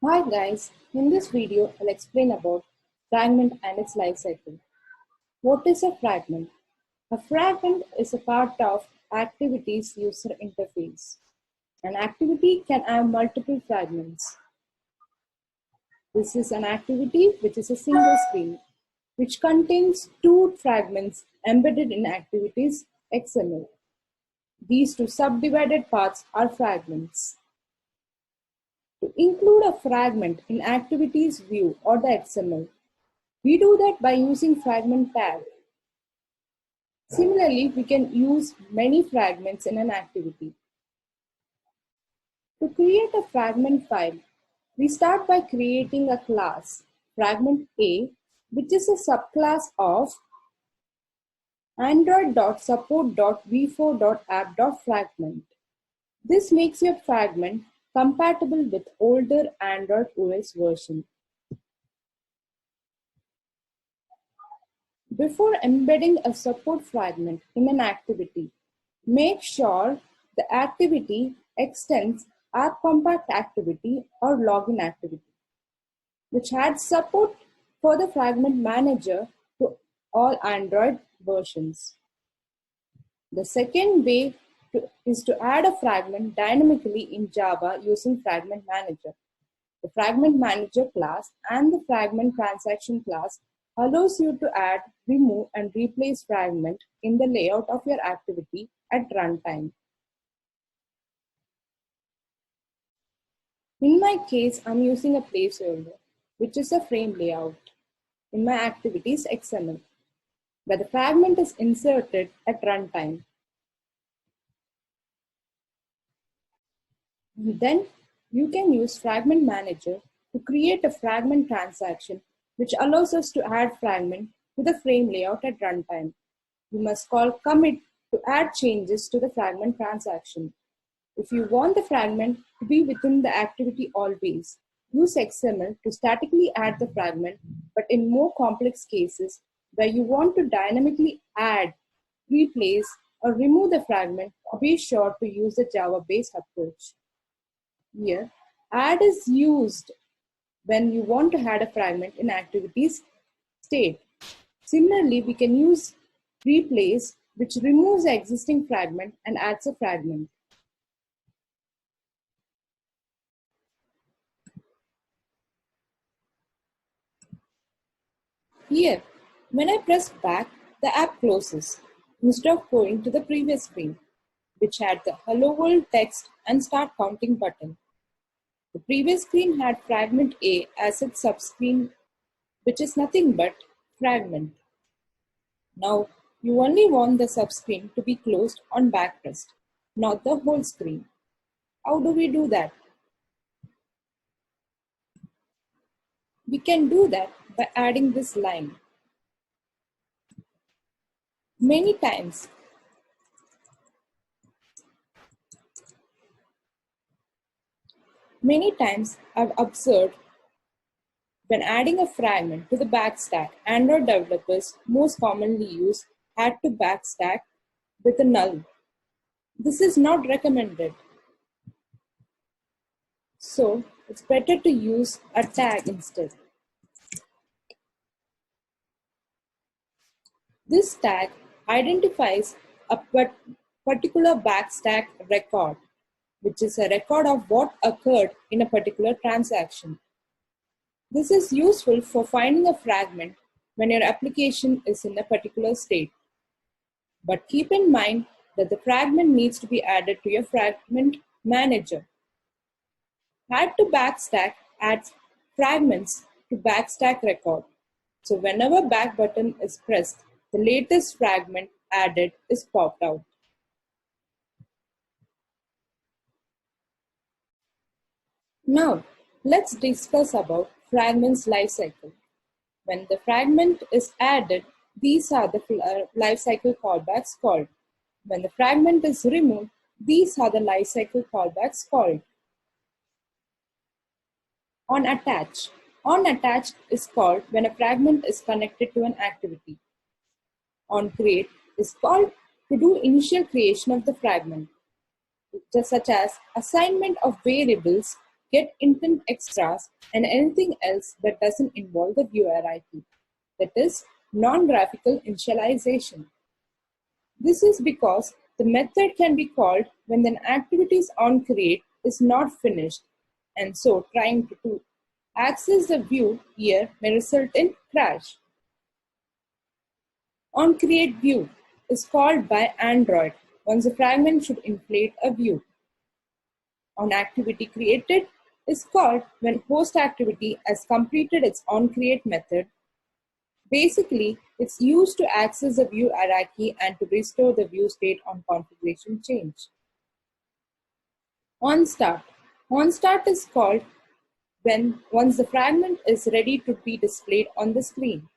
Hi guys, in this video I'll explain about fragment and its life cycle. What is a fragment? A fragment is a part of activity's user interface. An activity can have multiple fragments. This is an activity which is a single screen, which contains two fragments embedded in activities XML. These two subdivided parts are fragments. To include a fragment in activities view or the XML, we do that by using fragment tag. Similarly, we can use many fragments in an activity. To create a fragment file, we start by creating a class, fragment A, which is a subclass of android.support.v4.app.fragment. This makes your fragment compatible with older Android OS version. Before embedding a support fragment in an activity, make sure the activity extends App Compact Activity or Login Activity, which adds support for the Fragment Manager to all Android versions. The second way is to add a fragment dynamically in Java using Fragment Manager. The Fragment Manager class and the Fragment Transaction class allows you to add, remove, and replace fragment in the layout of your activity at runtime. In my case, I'm using a placeholder, which is a frame layout in my activities XML, where the fragment is inserted at runtime. Then you can use Fragment Manager to create a fragment transaction which allows us to add fragment to the frame layout at runtime. You must call commit to add changes to the fragment transaction. If you want the fragment to be within the activity always, use XML to statically add the fragment, but in more complex cases where you want to dynamically add, replace, or remove the fragment, be sure to use the Java-based approach. Here, add is used when you want to add a fragment in activities state. Similarly, we can use replace, which removes the existing fragment and adds a fragment. Here, when I press back, the app closes instead of going to the previous screen, which had the Hello World text and Start Counting button. The previous screen had fragment A as its subscreen, which is nothing but fragment. Now, you only want the subscreen to be closed on back pressed, not the whole screen. How do we do that? We can do that by adding this line. Many times, I've observed when adding a fragment to the backstack, Android developers most commonly use add to backstack with a null. This is not recommended. So it's better to use a tag instead. This tag identifies a particular backstack record, which is a record of what occurred in a particular transaction. This is useful for finding a fragment when your application is in a particular state. But keep in mind that the fragment needs to be added to your fragment manager. Add to backstack adds fragments to backstack record. So whenever back button is pressed, the latest fragment added is popped out. Now, let's discuss about fragments lifecycle. When the fragment is added, these are the lifecycle callbacks called. When the fragment is removed, these are the lifecycle callbacks called. On attach. On attach is called when a fragment is connected to an activity. On create is called to do initial creation of the fragment, such as assignment of variables get intent extras, and anything else that doesn't involve the view hierarchy. That is, non-graphical initialization. This is because the method can be called when an activity's onCreate is not finished, and so trying to access the view here may result in crash. OnCreateView is called by Android once a fragment should inflate a view. OnActivityCreated is called when host activity has completed its onCreate method. Basically, it's used to access the view hierarchy and to restore the view state on configuration change. OnStart. OnStart is called when once the fragment is ready to be displayed on the screen.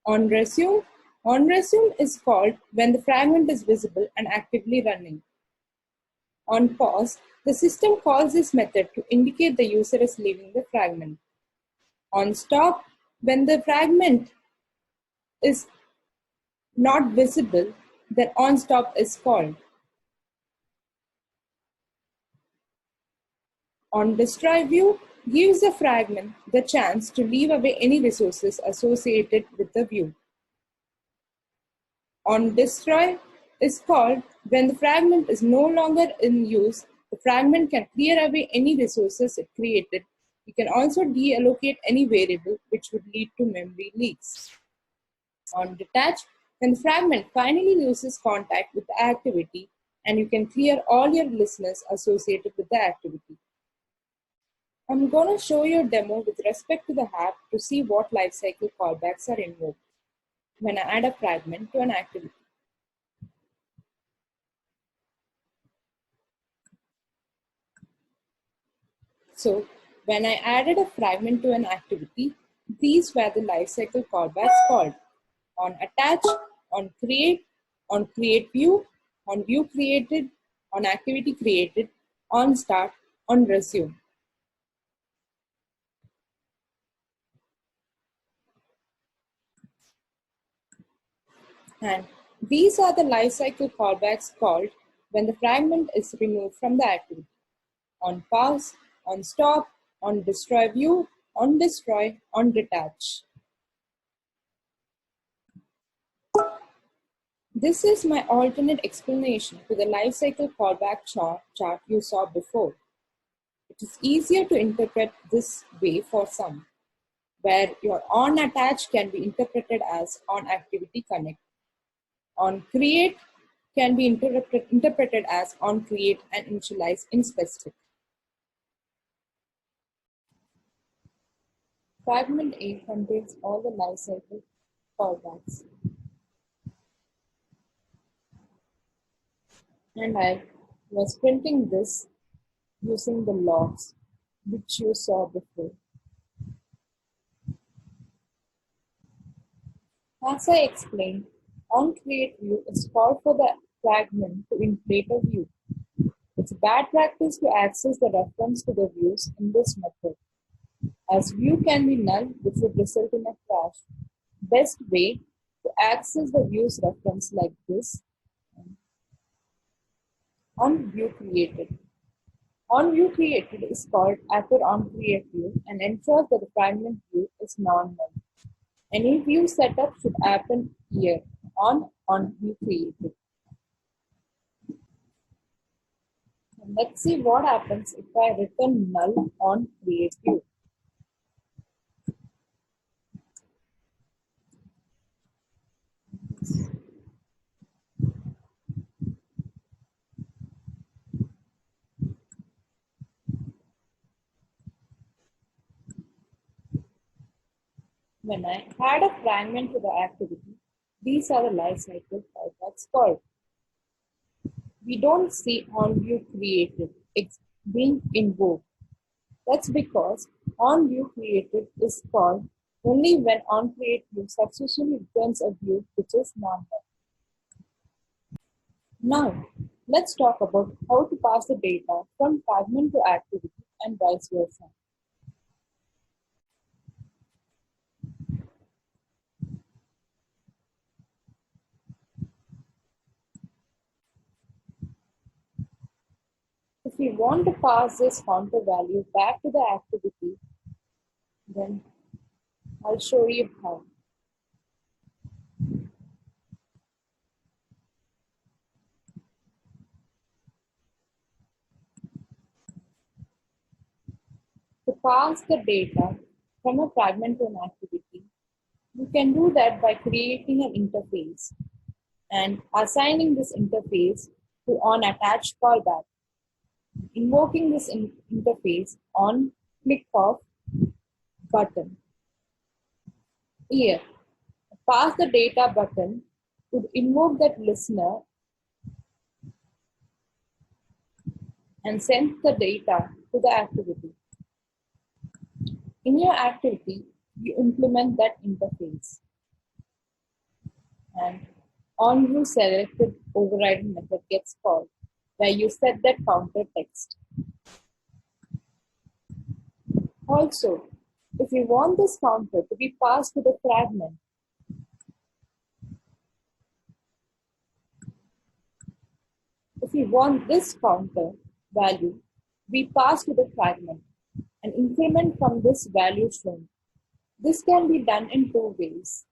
OnResume. OnResume is called when the fragment is visible and actively running. OnPause. The system calls this method to indicate the user is leaving the fragment. OnStop. When the fragment is not visible, then OnStop is called. OnDestroyView gives the fragment the chance to leave away any resources associated with the view. OnDestroy is called when the fragment is no longer in use. The fragment can clear away any resources it created. You can also deallocate any variable, which would lead to memory leaks. OnDetach, when the fragment finally loses contact with the activity, and you can clear all your listeners associated with the activity. I'm going to show you a demo with respect to the app to see what lifecycle callbacks are invoked when I add a fragment to an activity. So when I added a fragment to an activity, these were the lifecycle callbacks called: on attach, on create, on create view, on view created, on activity created, on start, on resume. And these are the lifecycle callbacks called when the fragment is removed from the activity: on pause, on stop, on destroy view, on destroy, on detach. This is my alternate explanation to the lifecycle callback chart you saw before. It is easier to interpret this way for some, where your on attach can be interpreted as on activity connect. On create can be interpreted as on create and initialize in specific. Fragment A contains all the lifecycle callbacks. And I was printing this using the logs which you saw before. As I explained, onCreateView is called for the fragment to inflate a view. It's a bad practice to access the reference to the views in this method, as view can be null, which would result in a crash. Best way to access the view's reference like this: on view created. On view created is called after onCreateView and ensures that the fragment view is non-null. Any view setup should happen here on view created. And let's see what happens if I return null on create view. When I add a fragment to the activity, these are the lifecycle callbacks called. We don't see on view created being invoked. That's because on view created is called only when on create view successfully returns a view which is non-null. Now, let's talk about how to pass the data from fragment to activity and vice versa. If we want to pass this counter value back to the activity, then I'll show you how. To pass the data from a fragment to an activity, you can do that by creating an interface and assigning this interface to onAttach callback. Invoking this interface on click of button. Here, pass the data button would invoke that listener and send the data to the activity. In your activity, you implement that interface. And onViewSelected overriding method gets called, where you set that counter text. Also, if you want this counter to be passed to the fragment, if you want this counter value be passed to the fragment, an increment from this value shown. This can be done in two ways.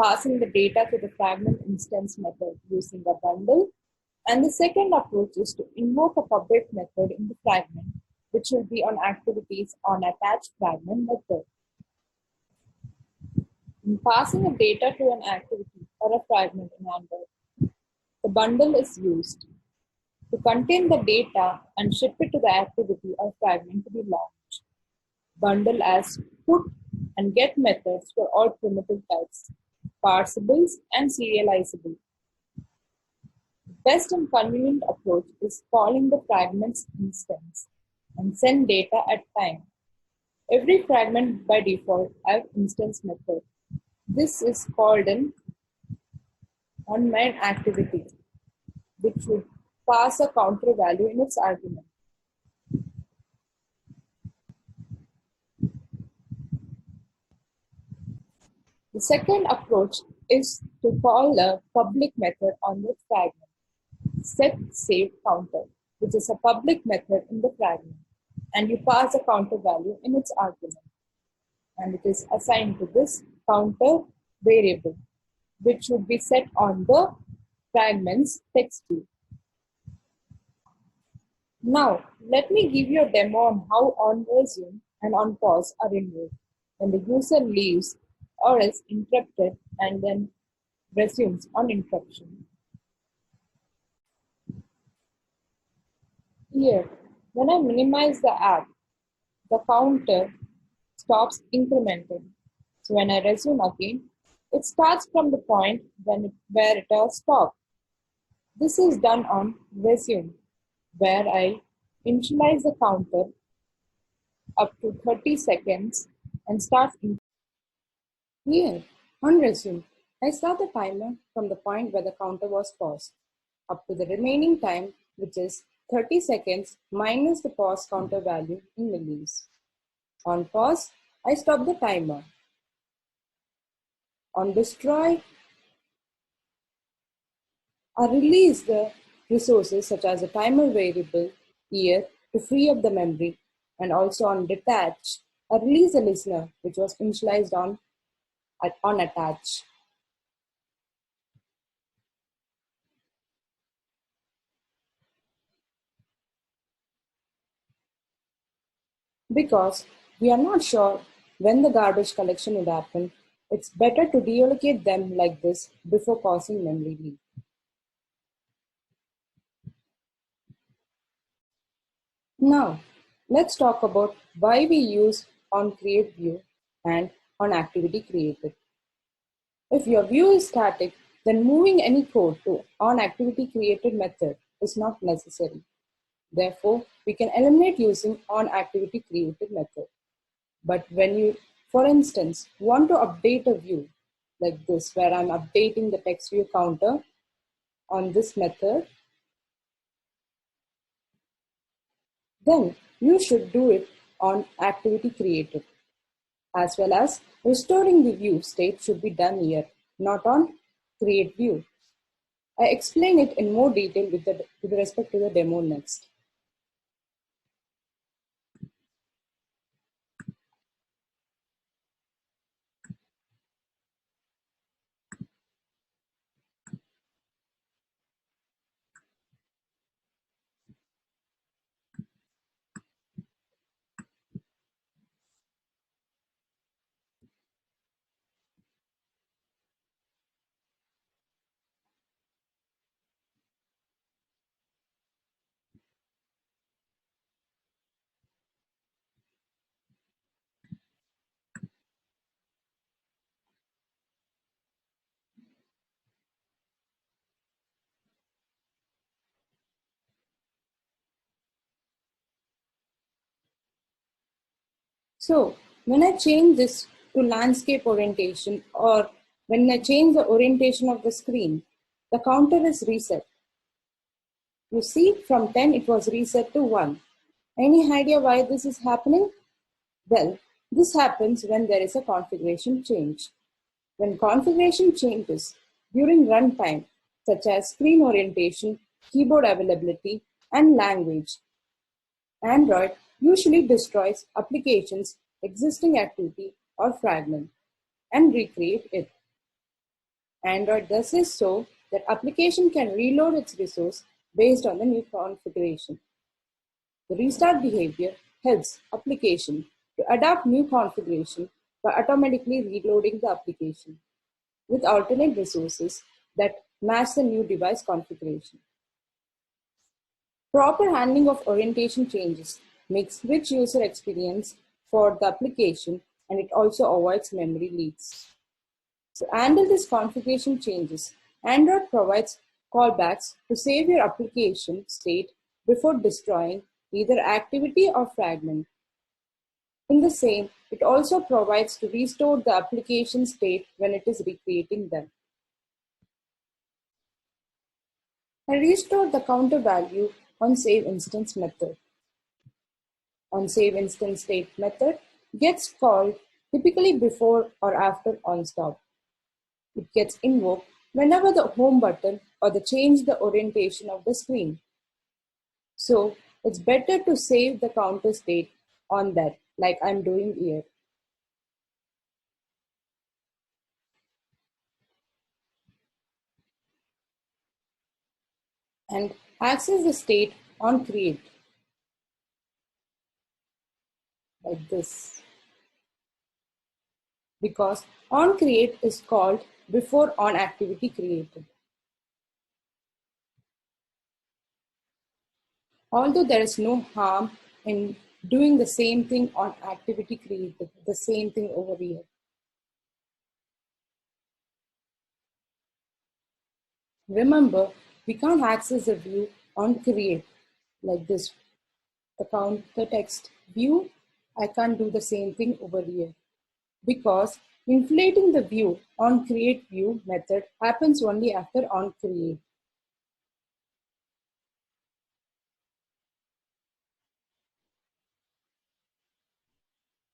Passing the data to the fragment instance method using a bundle, and the second approach is to invoke a public method in the fragment, which will be on activities onAttach fragment method. In passing a data to an activity or a fragment in Android, the bundle is used to contain the data and ship it to the activity or fragment to be launched. Bundle as put and get methods for all primitive types, parsables and serializable. The best and convenient approach is calling the fragments instance and send data at time. Every fragment by default has instance method. This is called an onMain activity, which would pass a counter value in its argument. The second approach is to call a public method on the fragment, setSaveCounter, which is a public method in the fragment, and you pass a counter value in its argument, and it is assigned to this counter variable, which would be set on the fragment's text view. Now, let me give you a demo on how onResume and onPause are removed when the user leaves or is interrupted and then resumes on interruption. Here, when I minimize the app, the counter stops incrementing. So when I resume again, it starts from the point where it has stopped. This is done on resume, where I initialize the counter up to 30 seconds and start. Here, on resume, I start the timer from the point where the counter was paused, up to the remaining time, which is 30 seconds minus the pause counter value in millis. On pause, I stop the timer. On destroy, I release the resources such as a timer variable here to free up the memory, and also on detach, I release the listener which was initialized on attach. Because we are not sure when the garbage collection would happen, it's better to deallocate them like this before causing memory leak. Now, let's talk about why we use onCreateView and onActivityCreated. If your view is static, then moving any code to onActivityCreated method is not necessary. Therefore, we can eliminate using onActivityCreated method. But when you, for instance, want to update a view like this, where I'm updating the text view counter on this method, then you should do it on activity created, as well as restoring the view state should be done here, not on create view. I explain it in more detail with respect to the demo next. So when I change this to landscape orientation, or when I change the orientation of the screen, the counter is reset. You see, from 10 it was reset to 1. Any idea why this is happening? Well, this happens when there is a configuration change. When configuration changes during runtime, such as screen orientation, keyboard availability, and language, Android usually destroys applications' existing activity or fragment and recreate it. Android does this so that application can reload its resource based on the new configuration. The restart behavior helps application to adapt new configuration by automatically reloading the application with alternate resources that match the new device configuration. Proper handling of orientation changes makes rich user experience for the application, and it also avoids memory leaks. To handle these configuration changes, Android provides callbacks to save your application state before destroying either activity or fragment. In the same, it also provides to restore the application state when it is recreating them. I restore the counter value on save instance method. On save instance state method gets called typically before or after onStop. It gets invoked whenever the home button or the change the orientation of the screen. So it's better to save the counter state on that, like I'm doing here. And access the state on create, like this. Because on create is called before on activity created. Although there is no harm in doing the same thing on activity created, the same thing over here. Remember, we can't access a view on create like this. The counter text view, I can't do the same thing over here because inflating the view on create view method happens only after on create.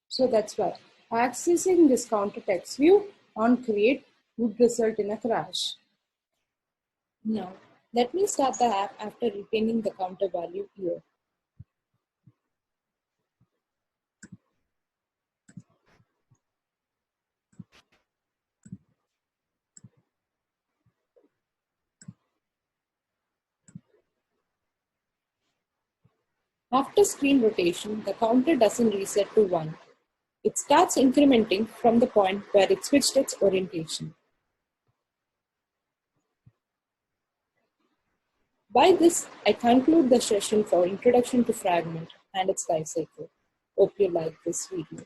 So that's why accessing this counter text view on create would result in a crash. Now, let me start the app after retaining the counter value here. After screen rotation, the counter doesn't reset to 1. It starts incrementing from the point where it switched its orientation. By this, I conclude the session for Introduction to Fragment and its lifecycle. Hope you like this video.